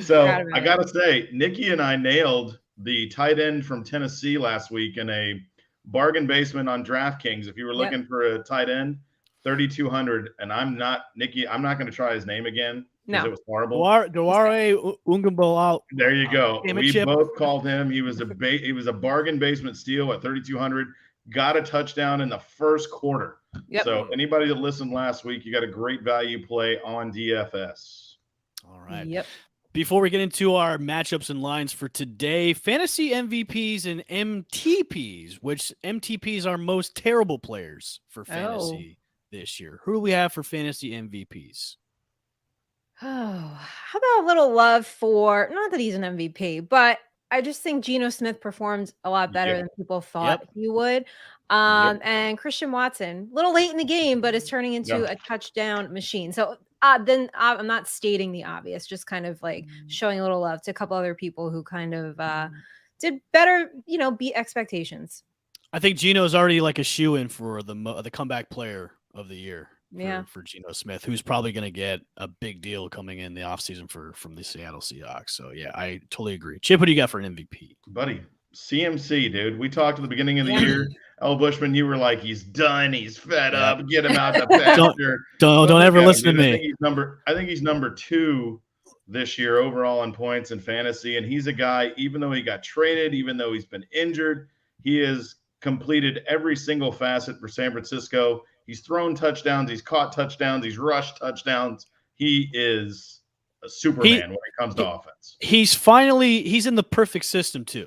So I got to say, Nikki and I nailed the tight end from Tennessee last week in a bargain basement on DraftKings. If you were looking for a tight end, 3,200. And I'm not going to try his name again because it was horrible. Deware Ungabawale. There you go. We both called him. He was a bargain basement steal at 3,200. Got a touchdown in the first quarter. Yep. So anybody that listened last week, you got a great value play on DFS. All right. Yep. Before we get into our matchups and lines for today, fantasy MVPs and MTPs, which MTPs are most terrible players for fantasy this year. Who do we have for fantasy MVPs? Oh, how about a little love for, not that he's an MVP, but I just think Geno Smith performed a lot better than people thought he would. And Christian Watson, a little late in the game, but is turning into a touchdown machine. So then I'm not stating the obvious, just kind of like showing a little love to a couple other people who kind of did better, beat expectations. I think Geno's already like a shoe-in for the comeback player of the year. For Geno Smith, who's probably going to get a big deal coming in the offseason from the Seattle Seahawks. So, yeah, I totally agree. Chip, what do you got for an MVP? Buddy, CMC, dude. We talked at the beginning of the year. L. Bushman, you were like, he's done. He's fed up. Get him out the pasture. Don't ever listen to me. I think he's number 2 this year overall in points in fantasy. And he's a guy, even though he got traded, even though he's been injured, he has completed every single facet for San Francisco. He's thrown touchdowns. He's caught touchdowns. He's rushed touchdowns. He is a Superman when it comes to offense. He's in the perfect system too.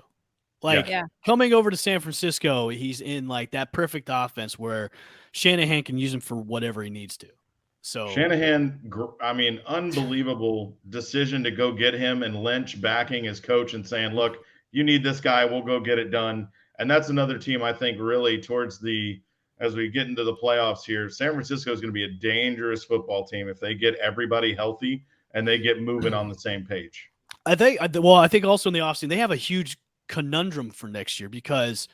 Coming over to San Francisco, he's in like that perfect offense where Shanahan can use him for whatever he needs to. So Shanahan, unbelievable decision to go get him, and Lynch backing his coach and saying, look, you need this guy. We'll go get it done. And that's another team I think really as we get into the playoffs here, San Francisco is going to be a dangerous football team if they get everybody healthy and they get moving on the same page. I think also in the offseason, they have a huge conundrum for next year, because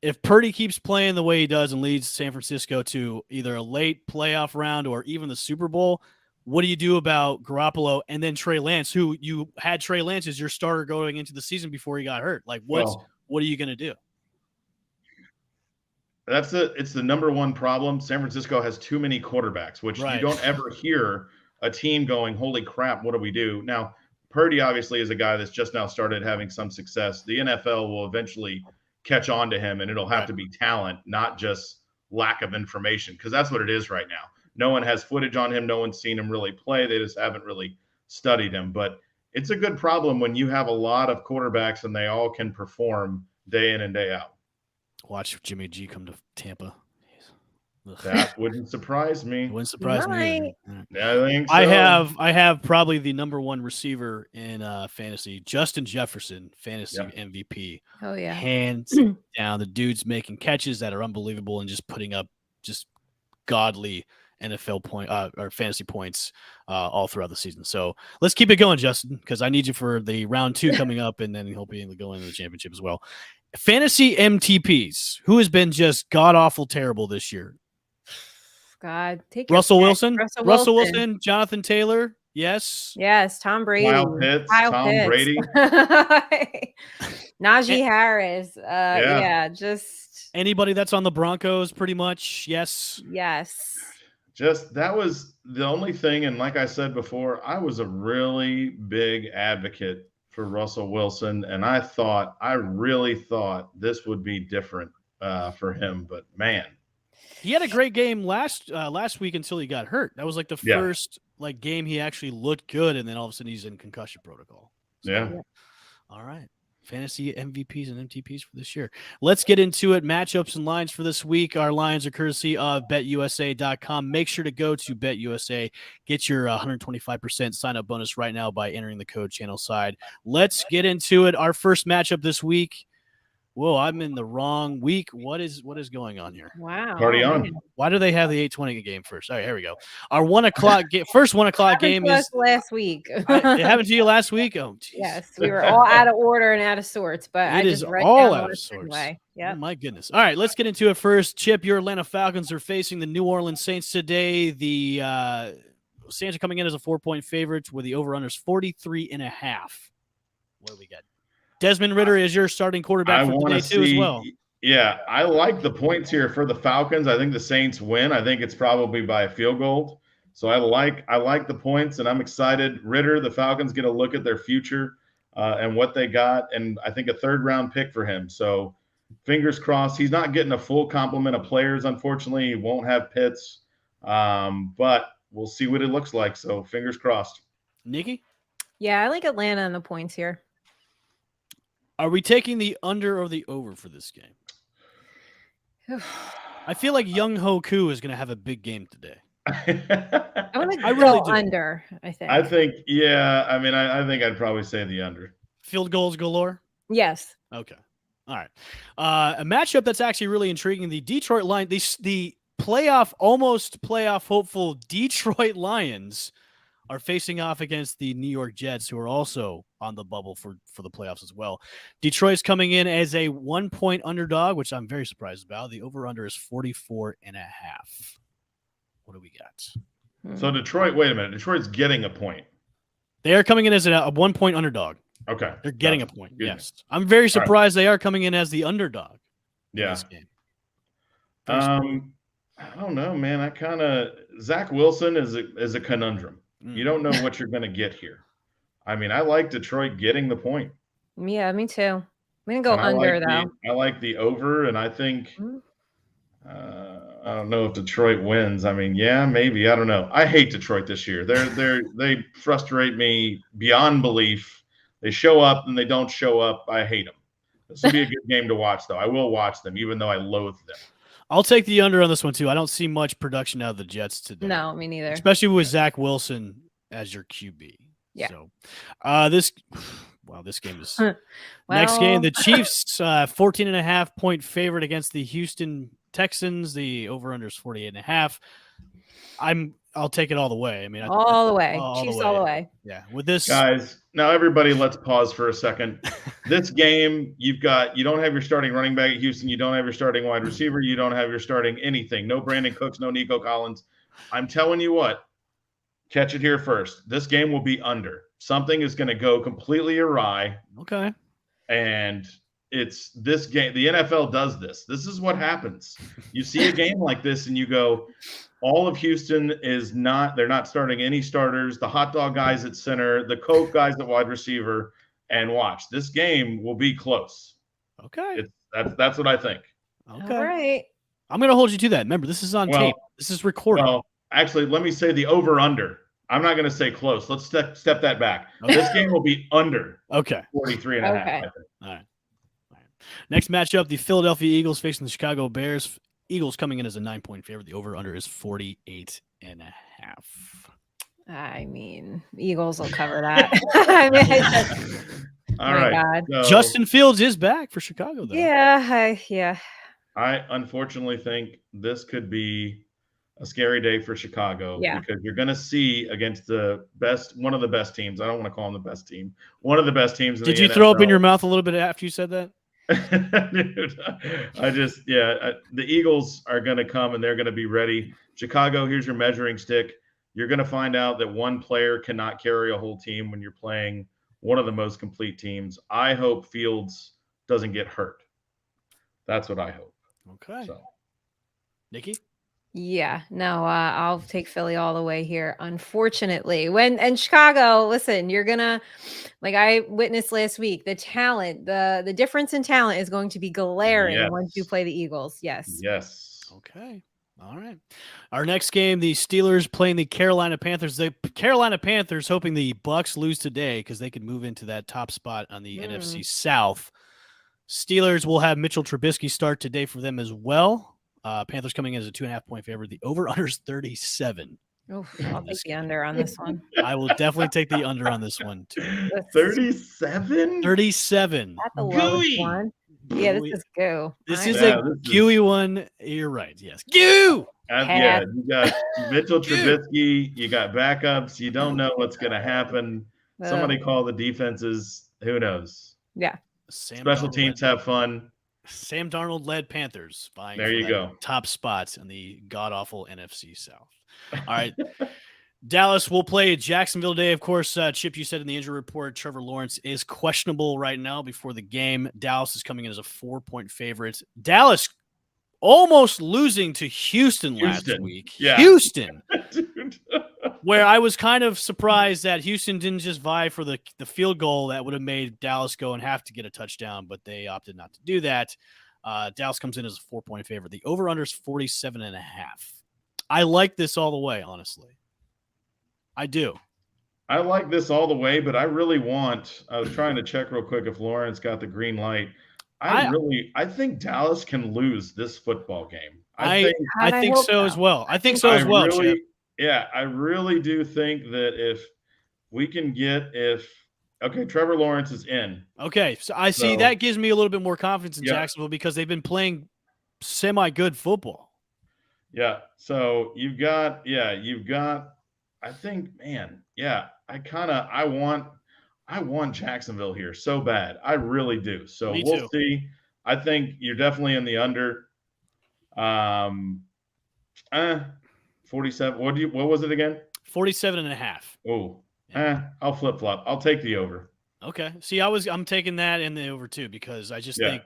if Purdy keeps playing the way he does and leads San Francisco to either a late playoff round or even the Super Bowl, what do you do about Garoppolo and then Trey Lance, who you had Trey Lance as your starter going into the season before he got hurt? Like, what are you going to do? It's the number one problem. San Francisco has too many quarterbacks, which you don't ever hear a team going, holy crap, what do we do? Now, Purdy obviously is a guy that's just now started having some success. The NFL will eventually catch on to him, and it'll have to be talent, not just lack of information, because that's what it is right now. No one has footage on him. No one's seen him really play. They just haven't really studied him. But it's a good problem when you have a lot of quarterbacks and they all can perform day in and day out. Watch Jimmy G come to Tampa. That wouldn't surprise me. It wouldn't surprise me. Yeah, I think so. I have probably the number one receiver in fantasy, Justin Jefferson, fantasy MVP. Oh yeah, hands down. The dude's making catches that are unbelievable and just putting up just godly NFL point or fantasy points all throughout the season. So let's keep it going, Justin, because I need you for the round 2 coming up, and then he'll be going into the championship as well. Fantasy MTPs, who has been just god awful terrible this year? God, take Russell Wilson, Jonathan Taylor, yes, Tom Brady, Kyle Pitts, Tom Brady, Najee Harris, just anybody that's on the Broncos, pretty much, yes. Just that was the only thing. And like I said before, I was a really big advocate for Russell Wilson, and I really thought this would be different for him. But man, He had a great game last week until he got hurt. That was like the yeah, first game he actually looked good, and then all of a sudden he's in concussion protocol. So, yeah. all right. Fantasy MVPs and MTPs for this year. Let's get into it. Matchups and lines for this week. Our lines are courtesy of BetUSA.com. Make sure to go to BetUSA. Get your 125% sign-up bonus right now by entering the code Channelside. Let's get into it. Our first matchup this week. Whoa, I'm in the wrong week. What is going on here? Wow. Party on. man. Why do they have the 8:20 game first? All right, here we go. Our 1 o'clock first 1 o'clock Happened game to is us last week. it happened to you last week. Oh, geez. Yes, we were all out of order and out of sorts, but I It is just read all down out the of sorts. anyway. Oh Yep. my goodness. All right, let's get into it first. Chip, your Atlanta Falcons are facing the New Orleans Saints today. The Saints are coming in as a 4-point favorite where the over-under is 43.5. What do we got? Desmond Ridder is your starting quarterback I for want today to too see. as well. Yeah, I like the points here for the Falcons. I think the Saints win. I think it's probably by a field goal. So I like the points, and I'm excited. Ridder, the Falcons get a look at their future and what they got, and I think a third-round pick for him. So fingers crossed. He's not getting a full complement of players, unfortunately. He won't have Pitts, but we'll see what it looks like. So fingers crossed. Nikki, Yeah, I like Atlanta and the points here. are we taking the under or the over for this game? I feel like Young Hoku is going to have a big game today. I want to I go really do. under, I think. I think, yeah. I mean, I think I'd probably say the under. Field goals galore? Yes. Okay. All right. A matchup that's actually really intriguing. The Detroit Lions, the almost playoff hopeful Detroit Lions are facing off against the New York Jets, who are also on the bubble for the playoffs as well. Detroit's coming in as a 1-point underdog, which I'm very surprised about. The over-under is 44.5. What do we got? So Detroit, wait a minute. Detroit's getting a point. They are coming in as a 1-point underdog. Okay. They're getting Gotcha. a point. Good. Yes. I'm very surprised they are coming in as the underdog in Yeah. this game. Very surprised. I don't know, man. Zach Wilson is a conundrum. You don't know what you're going to get here. I mean, I like Detroit getting the point. Yeah, me too. I'm going to go And under, though. I like the over, and I think I don't know if Detroit wins. I mean, yeah, maybe. I don't know. I hate Detroit this year. They frustrate me beyond belief. They show up and they don't show up. I hate them. This will be a good game to watch, though. I will watch them, even though I loathe them. I'll take the under on this one, too. I don't see much production out of the Jets today. No, me neither. Especially with Zach Wilson as your QB. Yeah. So this game is next game. The Chiefs 14.5-point favorite against the Houston Texans. The over-under is 48.5. I'll take it all the way. I mean, all the way. Chiefs all the way. Yeah. With this, guys, now everybody, let's pause for a second. This game, you don't have your starting running back at Houston. You don't have your starting wide receiver. You don't have your starting anything. No Brandon Cooks, no Nico Collins. I'm telling you what, catch it here first. This game will be under. Something is going to go completely awry. Okay. And it's this game. The NFL does this. This is what happens. You see a game like this and you go, all of Houston is not – they're not starting any starters. The hot dog guys at center, the Coke guys at wide receiver, and watch. This game will be close. Okay. That's what I think. Okay. All right. I'm going to hold you to that. Remember, this is on tape. This is recorded. Well, actually, let me say the over-under. I'm not going to say close. Let's step that back. Okay. This game will be under 43.5. Okay. All right. Next matchup, the Philadelphia Eagles facing the Chicago Bears. Eagles coming in as a 9-point favorite. The over-under is 48.5. I mean, Eagles will cover that. I mean, All right. God. So Justin Fields is back for Chicago, though. Yeah. I unfortunately think this could be a scary day for Chicago because you're going to see against one of the best teams. I don't want to call them the best team. One of the best teams in the NFL. Did you throw up in your mouth a little bit after you said that? Dude, the Eagles are going to come and they're going to be ready. Chicago, here's your measuring stick. You're going to find out that one player cannot carry a whole team when you're playing one of the most complete teams. I hope Fields doesn't get hurt. That's what I hope. Okay. So. Nikki? Yeah, no, I'll take Philly all the way here. Unfortunately, and Chicago, listen, you're gonna, like I witnessed last week, the talent, the difference in talent is going to be glaring once you Yes. play the Eagles. Yes. Yes. Okay. All right. Our next game, the Steelers playing the Carolina Panthers. The Carolina Panthers hoping the Bucks lose today because they could move into that top spot on the NFC South. Steelers will have Mitchell Trubisky start today for them as well. Panthers coming in as a 2.5-point favorite. The over-under is 37. Oof, I'll take the under on this one. I will definitely take the under on this one too. 37? 37. At the lowest Gooey. one. Yeah, this Gooey. is goo. This I- is Yeah, a this is- gooey one. You're right. Yes. Goo! Yeah, you got Mitchell Trubisky. You got backups. You don't know what's going to happen. Somebody call the defenses. Who knows? Yeah. Special teams have fun. Sam Darnold led Panthers vying There for you that go. top spots in the god-awful NFC South. All right. Dallas will play Jacksonville today. Of course, Chip, you said in the injury report, Trevor Lawrence is questionable right now before the game. Dallas is coming in as a 4-point favorite. Dallas almost losing to Houston last week. Yeah. Houston, Dude. where I was kind of surprised that Houston didn't just vie for the field goal that would have made Dallas go and have to get a touchdown, but they opted not to do that. Dallas comes in as a 4-point favorite. The over-under is 47.5. I like this all the way, honestly. I do. I like this all the way, but I really want. I was trying to check real quick if Lawrence got the green light. I think Dallas can lose this football game. I think so as well. I think so as well, Chip. Yeah, I really do think that if we can Trevor Lawrence is in. Okay, so I see that gives me a little bit more confidence in Jacksonville because they've been playing semi-good football. Yeah, so you've got, I think, man, yeah, I want Jacksonville here so bad. I really do. So we'll see. I think you're definitely in the under. 47. What was it again? 47.5. Oh, I'll flip-flop. I'll take the over. Okay. See, I'm taking that in the over too because I just think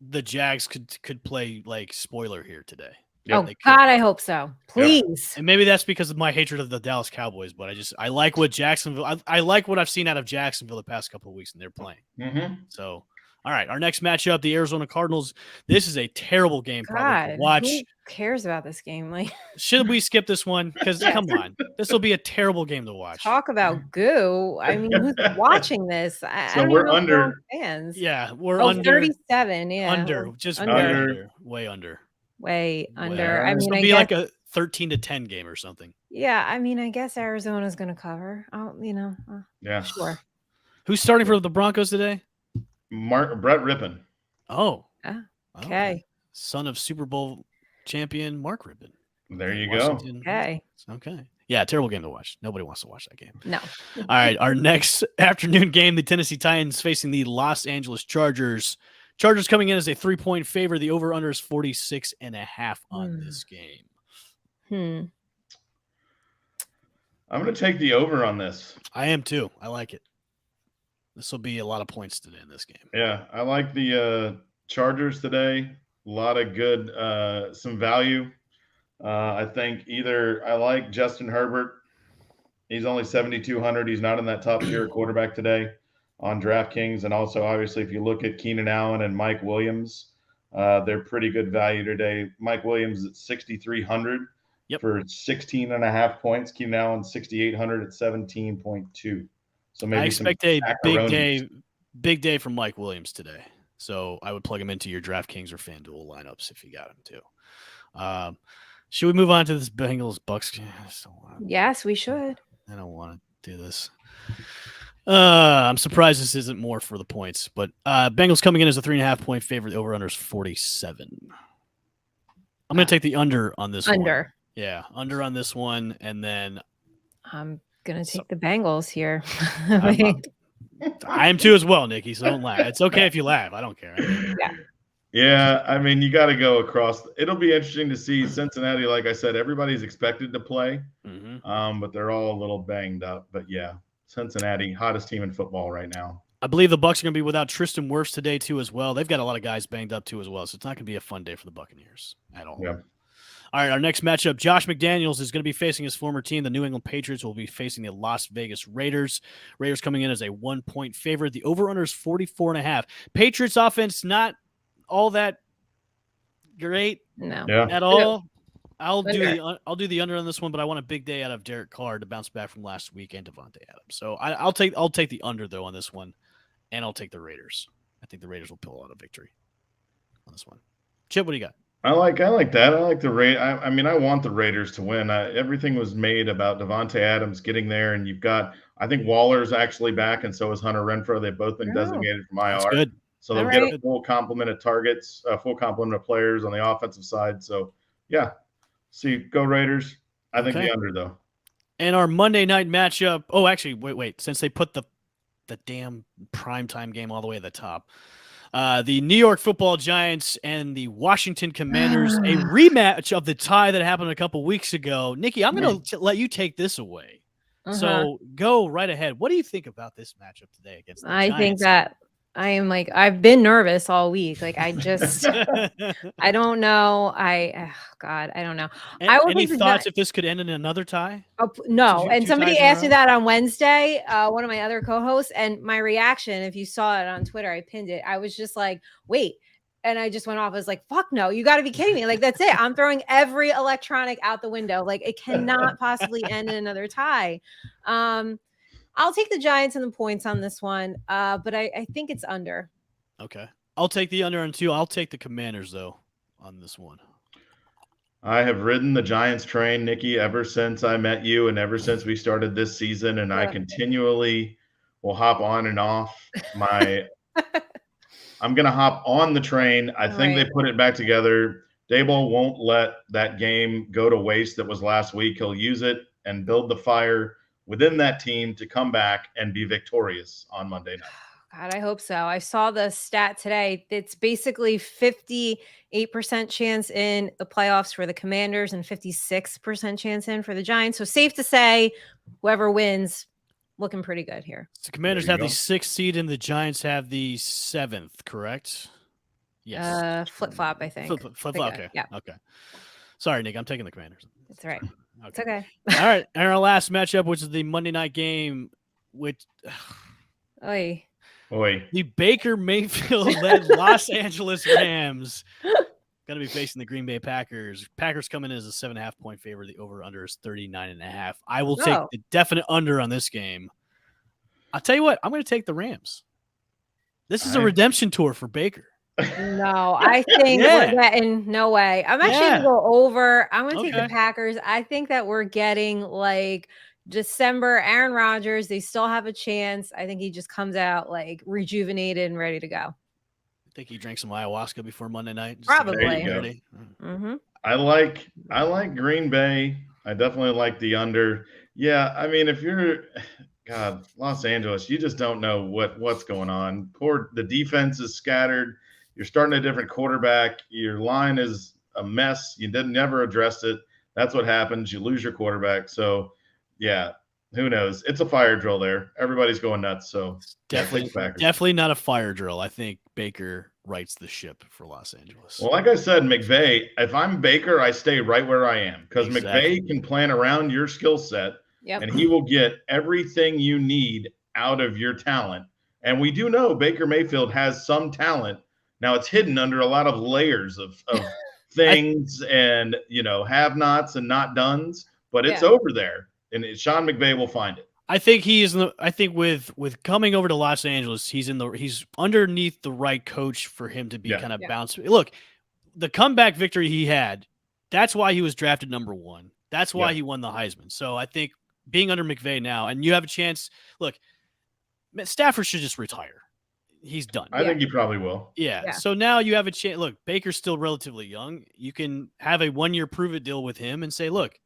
the Jags could play like spoiler here today. Oh God, I hope so. Please. Yeah. And maybe that's because of my hatred of the Dallas Cowboys, but I like what Jacksonville. I like what I've seen out of Jacksonville the past couple of weeks, and they're playing. Mm-hmm. So, all right, our next matchup, the Arizona Cardinals. This is a terrible game. Probably to watch. Who cares about this game? Like, should we skip this one? Because come on, this will be a terrible game to watch. Talk about goo. I mean, who's watching this? I don't we're know under fans. Yeah, we're under 37. Yeah, under, just under. way under. Way under. I mean, it'll be like a 13-10 game or something. Yeah, I mean, I guess Arizona's going to cover. Yeah, sure. Who's starting for the Broncos today? Brett Rippon. Oh, okay. Son of Super Bowl champion Mark Rippon. There you Washington. go. Okay. Yeah, terrible game to watch. Nobody wants to watch that game. No. All right, our next afternoon game, the Tennessee Titans facing the Los Chargers. Chargers coming in as a 3-point favorite. The over-under is 46.5 on this game. I'm going to take the over on this. I am too. I like it. This will be a lot of points today in this game. Yeah, I like the Chargers today. A lot of good, some value. I think I like Justin Herbert. He's only 7,200. He's not in that top tier quarterback today on DraftKings. And also, obviously, if you look at Keenan Allen and Mike Williams, they're pretty good value today. Mike Williams at 6,300 for 16.5 points. Keenan Allen 6,800 at 17.2. So maybe I expect a big day from Mike Williams today. So I would plug him into your DraftKings or FanDuel lineups if you got him too. Should we move on to this Bengals Bucks game? Yes, we should. I don't want to do this. I'm surprised this isn't more for the points, but Bengals coming in as a 3.5-point favorite. The over-under is 47. I'm going to take the under on this one. Under. Yeah, under on this one, and then I'm going to take the Bengals here. I am too as well, Nikki, so don't laugh. It's okay if you laugh. I don't care. Yeah, I mean, you got to go across. It'll be interesting to see Cincinnati. Like I said, everybody's expected to play, but they're all a little banged up. But yeah, Cincinnati, hottest team in football right now. I believe the Bucs are going to be without Tristan Wirfs today too as well. They've got a lot of guys banged up too as well, so it's not going to be a fun day for the Buccaneers at all. Yeah. All right, our next matchup, Josh McDaniels is going to be facing his former team. The New England Patriots will be facing the Las Vegas Raiders. Raiders coming in as a 1-point favorite. The over-under is 44.5. Patriots offense not all that great No. at all. I'll Okay. do the under on this one, but I want a big day out of Derek Carr to bounce back from last week and Devontae Adams. So I'll take the under though on this one, and I'll take the Raiders. I think the Raiders will pull out a victory on this one. Chip, what do you got? I like that. I like the Raiders. I mean, I want the Raiders to win. Everything was made about Devontae Adams getting there, and you've got. I think Waller's actually back, and so is Hunter Renfrow. They've both been designated from IR. That's good. So they'll All get right. a full complement of targets, a full complement of players on the offensive side. So, yeah. See, go Raiders. I think the under, though. And our Monday night matchup. Oh, actually, wait. Since they put the damn primetime game all the way at the top. The New York Football Giants and the Washington Commanders, a rematch of the tie that happened a couple weeks ago. Nikki, I'm going to let you take this away. So go right ahead. What do you think about this matchup today against the Giants? I think that I am like, I've been nervous all week. Like, I just, I don't know. God, I don't know. Any thoughts if this could end in another tie? No. And somebody asked me that. that on Wednesday, one of my other co-hosts, and my reaction, if you saw it on Twitter, I pinned it. I was just like, wait. And I just went off. I was like, fuck no, you got to be kidding me. Like, that's it. I'm throwing every electronic out the window. Like, it cannot possibly end in another tie. I'll take the Giants and the points on this one, but I think it's under. Okay. I'll take the under on 2. I'll take the Commanders, though, on this one. I have ridden the Giants train, Nikki, ever since I met you and ever since we started this season, and I continually will hop on and off. I'm going to hop on the train. I think they put it back together. Daboll won't let that game go to waste that was last week. He'll use it and build the fire within that team to come back and be victorious on Monday night. God, I hope so. I saw the stat today. It's basically 58% chance in the playoffs for the Commanders and 56% chance in for the Giants. So safe to say, whoever wins, looking pretty good here. The Commanders have the 6th seed and the Giants have the 7th, correct? Yes. Flip-flop, I think. Flip-flop, okay. Yeah. Okay. Sorry, Nick, I'm taking the Commanders. That's right. Okay. It's okay. All right. And our last matchup, which is the Monday night game, which Oy. the Baker Mayfield-led Los Angeles Rams going to be facing the Green Bay Packers. Packers coming in as a 7.5-point favorite. The over-under is 39.5. I will take the definite under on this game. I'll tell you what, I'm going to take the Rams. This is a redemption tour for Baker. No, I think we're getting no way. I'm actually going to go over. I'm going to take the Packers. I think that we're getting like December Aaron Rodgers. They still have a chance. I think he just comes out like rejuvenated and ready to go. I think he drank some ayahuasca before Monday night. Probably. I like Green Bay. I definitely like the under. Yeah, I mean, if you're Los Angeles, you just don't know what's going on. The defense is scattered. You're starting a different quarterback. Your line is a mess. You never addressed it. That's what happens. You lose your quarterback. So, yeah, who knows? It's a fire drill there. Everybody's going nuts. So definitely not a fire drill. I think Baker rights the ship for Los Angeles. Well, like I said, McVay, if I'm Baker, I stay right where I am because McVay can plan around your skill set and he will get everything you need out of your talent. And we do know Baker Mayfield has some talent. Now it's hidden under a lot of layers of things and, have-nots and not-dones, but it's over there. And Sean McVay will find it. I think with coming over to Los Angeles, he's underneath the right coach for him to be kind of bounced. Look, the comeback victory he had, that's why he was drafted number 1. That's why he won the Heisman. So I think being under McVay now, and you have a chance. Look, Stafford should just retire. He's done. I think he probably will. Yeah. So now you have a chance. Look, Baker's still relatively young. You can have a 1-year prove-it deal with him and say, look,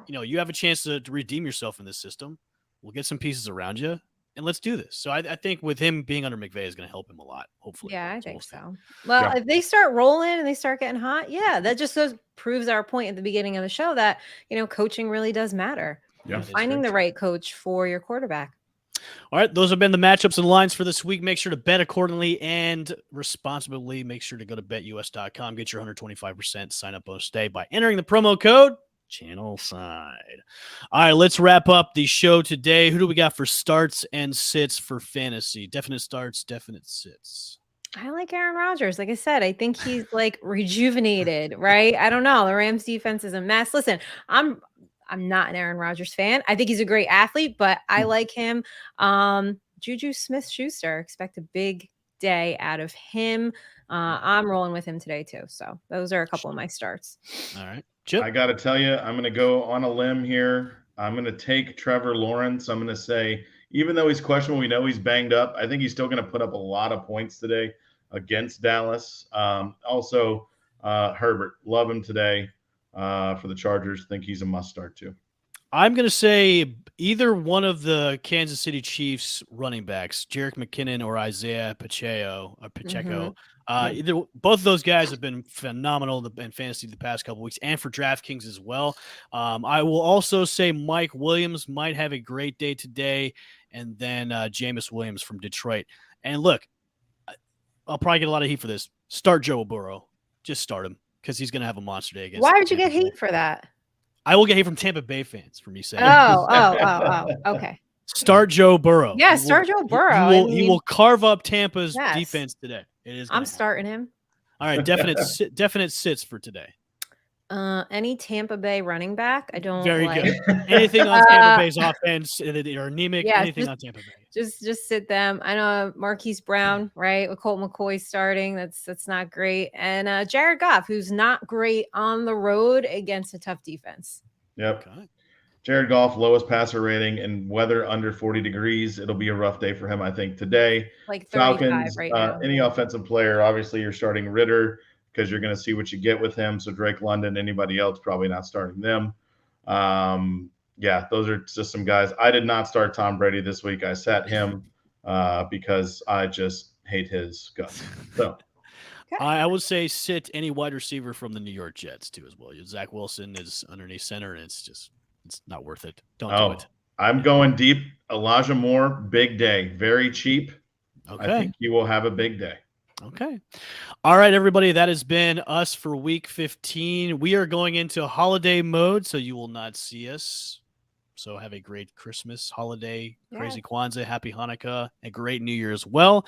you have a chance to redeem yourself in this system. We'll get some pieces around you, and let's do this. So I think with him being under McVay is going to help him a lot, hopefully. Yeah, I think so. Well, if they start rolling and they start getting hot, that just proves our point at the beginning of the show that, coaching really does matter. Yeah. Finding the right coach for your quarterback. All right, those have been the matchups and lines for this week. Make sure to bet accordingly and responsibly. Make sure to go to betus.com. Get your 125% sign up bonus day by entering the promo code Channelside. All right, let's wrap up the show today. Who do we got for starts and sits for fantasy? Definite starts, definite sits. I like Aaron Rodgers. Like I said, I think he's like rejuvenated, right? I don't know. The Rams defense is a mess. Listen, I'm not an Aaron Rodgers fan. I think he's a great athlete, but I like him. Juju Smith-Schuster, expect a big day out of him. I'm rolling with him today too. So those are a couple of my starts. All right. Chip? I got to tell you, I'm going to go on a limb here. I'm going to take Trevor Lawrence. I'm going to say, even though he's questionable, we know he's banged up. I think he's still going to put up a lot of points today against Dallas. Also, Herbert, love him today for the Chargers. Think he's a must start too. I'm going to say either one of the Kansas City Chiefs running backs, Jerick McKinnon or Isaiah Pacheco. Either both of those guys have been phenomenal in fantasy the past couple weeks and for DraftKings as well. I will also say Mike Williams might have a great day today, and then Jameis Williams from Detroit. And look, I'll probably get a lot of heat for this. Start Joe Burrow. Just start him because he's going to have a monster day against. Why would you get hate for that? I will get hate from Tampa Bay fans for me saying. Oh, okay. Start Joe Burrow. Yeah, start Joe Burrow. He will carve up Tampa's defense today. It is. I'm starting him. All right, definite sits for today. Any Tampa Bay running back? I don't. Very good. Anything on Tampa Bay's offense or anemic? Yeah, anything on Tampa Bay? Just sit them. I know Marquise Brown, right? With Colt McCoy starting, that's not great. And Jared Goff, who's not great on the road against a tough defense. Yep. Okay. Jared Goff, lowest passer rating, and weather under 40 degrees. It'll be a rough day for him, I think, today. Like 35 Falcons, right now. Any offensive player, obviously you're starting Ritter because you're going to see what you get with him. So Drake London, anybody else, probably not starting them. Yeah, those are just some guys. I did not start Tom Brady this week. I sat him because I just hate his guts. So I would say sit any wide receiver from the New York Jets too as well. Zach Wilson is underneath center, and it's not worth it. Don't do it. I'm going deep. Elijah Moore, big day, very cheap. Okay. I think he will have a big day. Okay. All right, everybody. That has been us for week 15. We are going into holiday mode, so you will not see us. So have a great Christmas, holiday, crazy Kwanzaa, happy Hanukkah, a great New Year as well.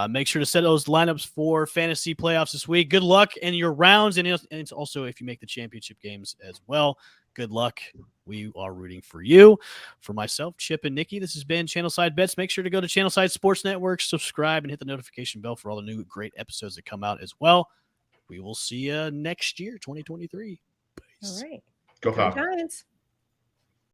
Make sure to set those lineups for fantasy playoffs this week. Good luck in your rounds, and it's also if you make the championship games as well. Good luck. We are rooting for you. For myself, Chip, and Nikki, this has been Channelside Bets. Make sure to go to Channelside Sports Network, subscribe, and hit the notification bell for all the new great episodes that come out as well. We will see you next year, 2023. Peace. All right. Go Falcons.